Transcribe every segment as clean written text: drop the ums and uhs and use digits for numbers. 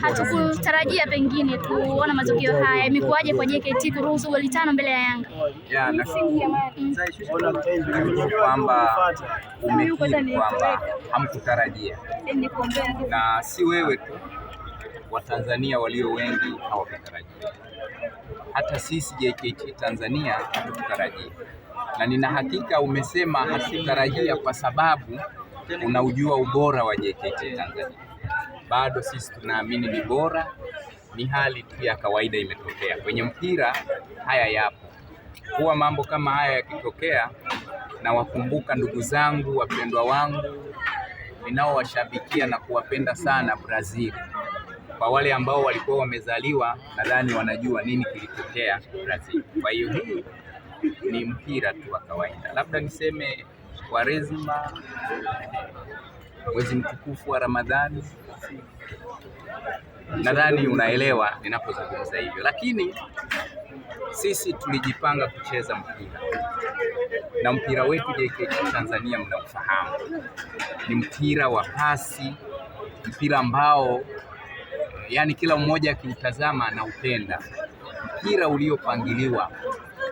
hatukutarajia pengine kuona matokeo haya. Imekuwaje kwa JKT kuruhusu goli 5 mbele ya Yanga? Kwamba umekiri kwamba hamkutarajia, na si wewe tu, Watanzania walio wengi hawakutarajia. Hata sisi JKT Tanzania hatukutarajia, na nina hakika umesema hatukutarajia kwa sababu unaujua ubora wa JKT Tanzania. Bado sisi tunaamini ni bora, ni hali tu ya kawaida imetokea. Kwenye mpira haya yapo. Huwa mambo kama haya yakitokea, na wakumbuka ndugu zangu, wapendwa wangu ninaowashabikia na kuwapenda sana Brazil. Kwa wale ambao walikuwa wamezaliwa, nadhani wanajua nini kilitokea Brazil. Kwa hiyo hii ni mpira tu wa kawaida. Labda niseme Kwaresima, mwezi mtukufu wa Ramadhani, nadhani unaelewa ninapozungumza hivyo. Lakini sisi tulijipanga kucheza mpira, na mpira wetu JKT Tanzania mnaufahamu. Ni mpira wa pasi, mpira ambao yani kila mmoja akiutazama anaupenda, mpira uliopangiliwa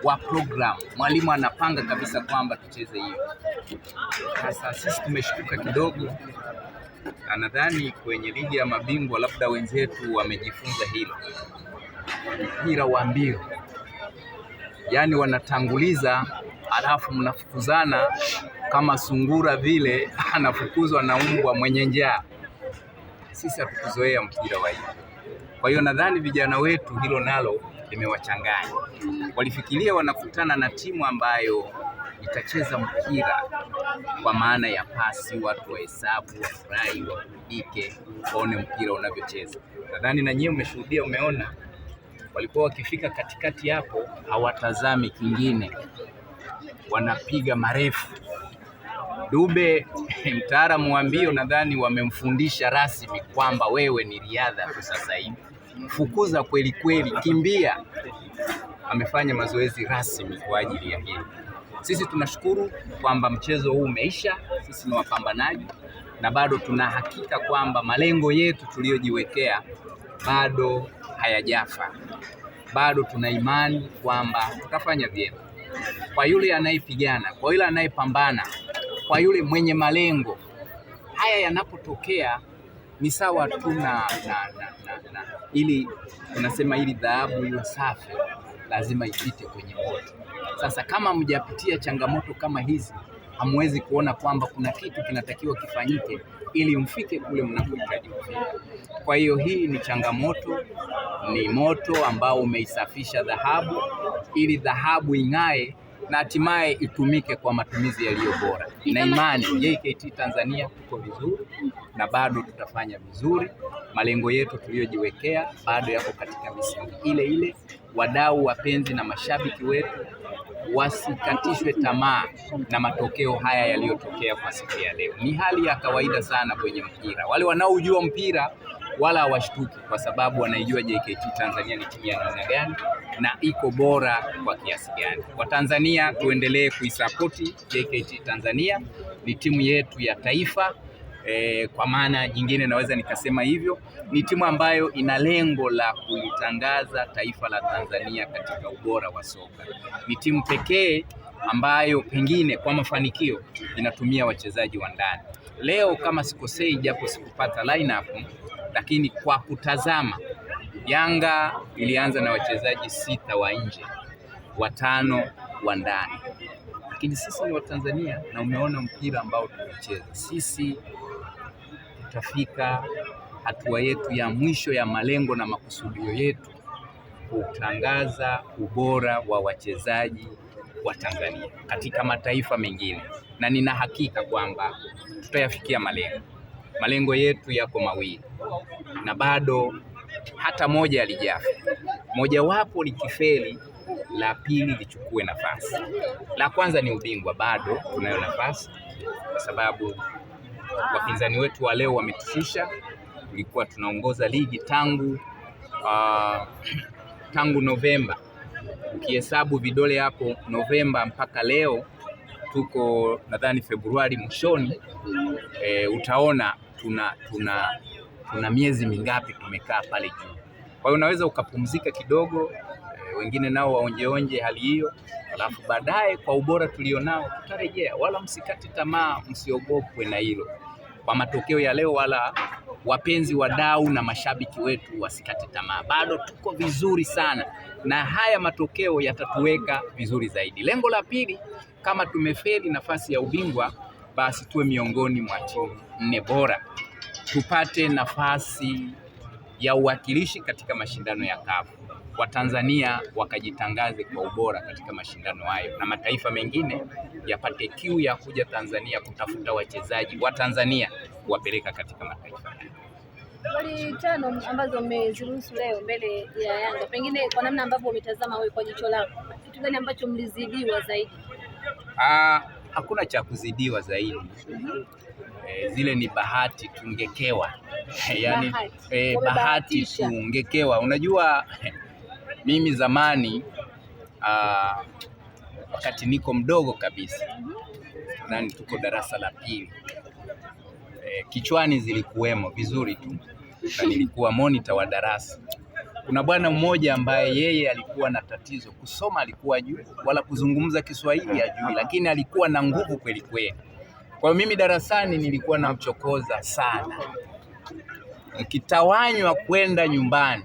wa program. Mwalimu anapanga kabisa kwamba tucheze hiyo. Sasa sisi tumeshtuka kidogo, na nadhani kwenye ligi ya mabingwa labda wenzetu wamejifunza hilo. Mpira wa mbio, yani wanatanguliza alafu mnafukuzana kama sungura vile anafukuzwa na mbwa mwenye njaa. Sisi hatukuzoea mpira wa hivyo. Kwa hiyo nadhani vijana wetu hilo nalo limewachanganya. Walifikiria wanakutana na timu ambayo itacheza mpira kwa maana ya pasi, watu wa hesabu, wafurahi, waburudike, waone mpira unavyocheza. Nadhani na nyinyi umeshuhudia, umeona walikuwa wakifika katikati hapo hawatazami kingine, wanapiga marefu. Dube mtaalamu wa mbio, nadhani wamemfundisha rasmi kwamba wewe ni riadha tu sasa hivi, fukuza kweli kweli, kimbia. Amefanya mazoezi rasmi kwa ajili ya hili. Sisi tunashukuru kwamba mchezo huu umeisha. Sisi ni wapambanaji na bado tuna hakika kwamba malengo yetu tuliyojiwekea bado hayajafa. Bado tuna imani kwamba tutafanya vyema. Kwa yule anayepigana, kwa yule anayepambana, kwa yule mwenye malengo, haya yanapotokea ni sawa tu na ili tunasema ili dhahabu iwe safi lazima ipite kwenye moto. Sasa kama mjapitia changamoto kama hizi, hamwezi kuona kwamba kuna kitu kinatakiwa kifanyike ili mfike kule mnapohitaji kufika. Kwa hiyo hii ni changamoto, ni moto ambao umeisafisha dhahabu ili dhahabu ing'ae na hatimaye itumike kwa matumizi yaliyo bora. Na imani JKT Tanzania tuko vizuri na bado tutafanya vizuri. Malengo yetu tuliyojiwekea bado yako katika misingi ile ile. Wadau, wapenzi na mashabiki wetu wasikatishwe tamaa na matokeo haya yaliyotokea kwa siku ya leo. Ni hali ya kawaida sana kwenye mpira. Wale wanaojua mpira wala hawashtuki, kwa sababu wanaijua JKT Tanzania ni timu ya namna gani na iko bora kwa kiasi gani. Kwa Tanzania tuendelee kuisapoti JKT Tanzania, ni timu yetu ya taifa. Kwa maana nyingine naweza nikasema hivyo, ni timu ambayo ina lengo la kulitangaza taifa la Tanzania katika ubora wa soka. Ni timu pekee ambayo pengine kwa mafanikio inatumia wachezaji wa ndani. Leo kama sikosei, japo sikupata lineup, lakini kwa kutazama Yanga ilianza na wachezaji 6 wa nje, 5 wa ndani. Lakini sisi ni Watanzania na umeona mpira ambao tunacheza. Sisi tutafika hatua yetu ya mwisho ya malengo na makusudio yetu kutangaza ubora wa wachezaji wa Tanzania katika mataifa mengine, na nina hakika kwamba tutayafikia malengo. Malengo yetu yako mawili na bado hata moja halijafa. Mojawapo likifeli, la pili lichukue nafasi. La kwanza ni ubingwa, bado tunayo nafasi kwa sababu wapinzani wetu wa leo wametushusha. Tulikuwa tunaongoza ligi tangu Novemba. Ukihesabu vidole hapo Novemba mpaka leo tuko nadhani Februari mwishoni, utaona kuna miezi mingapi tumekaa pale juu. Kwa hiyo unaweza ukapumzika kidogo, wengine nao waonjeonje hali hiyo, alafu baadaye kwa ubora tulionao tutarejea. Wala msikate tamaa, msiogopwe na hilo kwa matokeo ya leo, wala wapenzi, wadau na mashabiki wetu wasikate tamaa. Bado tuko vizuri sana na haya matokeo yatatuweka vizuri zaidi. Lengo la pili, kama tumefeli nafasi ya ubingwa, basi tuwe miongoni mwa timu 4 bora, tupate nafasi ya uwakilishi katika mashindano ya CAF. Watanzania wakajitangaze kwa ubora katika mashindano hayo, na mataifa mengine yapate kiu ya kuja Tanzania kutafuta wachezaji wa Tanzania kuwapeleka katika mataifa hayo. Goli 5 ambazo mmeziruhusu leo mbele ya Yanga, pengine kwa namna ambavyo umetazama wewe kwa jicho lako, kitu gani ambacho mlizidiwa zaidi? Hakuna cha kuzidiwa zaidi. Zile ni bahati tungekewa. Yani bahati tungekewa. Unajua mimi zamani wakati niko mdogo kabisa, nadhani tuko darasa la pili, kichwani zilikuwemo vizuri tu na nilikuwa monitor wa darasa. Kuna bwana mmoja ambaye yeye alikuwa na tatizo, kusoma alikuwa ajui wala kuzungumza Kiswahili ajui, lakini alikuwa na nguvu kweli kweli. Kwa hiyo mimi darasani nilikuwa namchokoza sana. Mkitawanywa kwenda nyumbani,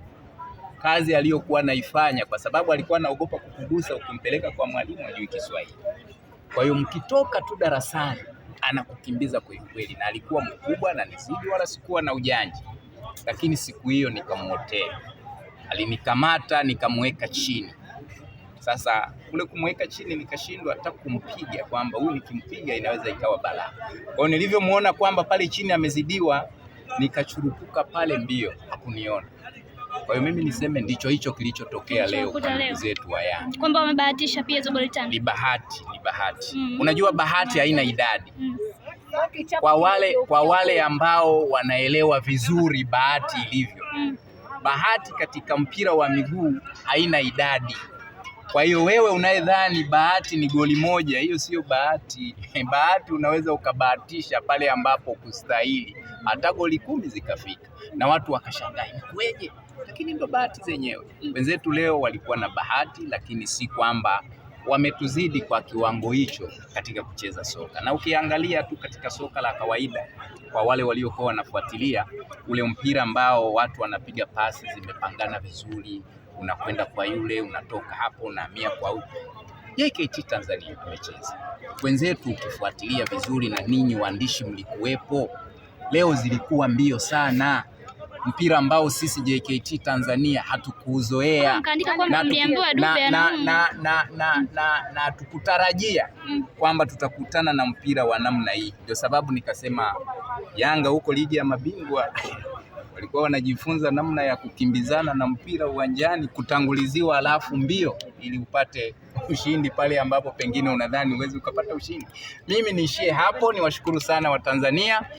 kazi aliyokuwa naifanya, kwa sababu alikuwa anaogopa kukugusa ukimpeleka kwa mwalimu ajui Kiswahili. Kwa hiyo mkitoka tu darasani anakukimbiza kweli kweli, na alikuwa mkubwa na nizidi, wala sikuwa na ujanja. Lakini siku hiyo nikamwotea, alinikamata nikamweka chini. Sasa kule kumweka chini nikashindwa hata kumpiga, kwamba huyu nikimpiga inaweza ikawa balaa. Kwa hiyo nilivyomuona kwamba pale chini amezidiwa, nikachurupuka pale mbio, hakuniona. Kwa hiyo mimi niseme ndicho hicho kilichotokea leo kwa ndugu zetu wa Yanga, kwamba wamebahatisha pia hizo goli 5. Ni bahati. Unajua bahati haina idadi. Kwa wale ambao wanaelewa vizuri bahati ilivyo, bahati katika mpira wa miguu haina idadi. Kwa hiyo wewe unayedhani bahati ni goli moja, hiyo sio bahati. Bahati unaweza ukabahatisha pale ambapo kustahili, hata goli 10 zikafika na watu wakashangaa imekweje, lakini ndo bahati zenyewe. Wenzetu leo walikuwa na bahati, lakini si kwamba wametuzidi kwa kiwango hicho katika kucheza soka. Na ukiangalia tu katika soka la kawaida, kwa wale waliokuwa wanafuatilia ule mpira ambao watu wanapiga pasi zimepangana vizuri, unakwenda kwa yule, unatoka hapo unahamia kwa huko. JKT Tanzania tumecheza. Wenzetu ukifuatilia vizuri, na ninyi waandishi mlikuwepo, leo zilikuwa mbio sana. Mpira ambao sisi JKT Tanzania hatukuzoea na tukutarajia kwamba tutakutana na mpira wa namna hii. Ndio sababu nikasema Yanga huko ligi ya mabingwa walikuwa wanajifunza namna ya kukimbizana na mpira uwanjani, kutanguliziwa alafu mbio ili upate ushindi pale ambapo pengine unadhani uwezi ukapata ushindi. Mimi niishie hapo, niwashukuru sana Watanzania.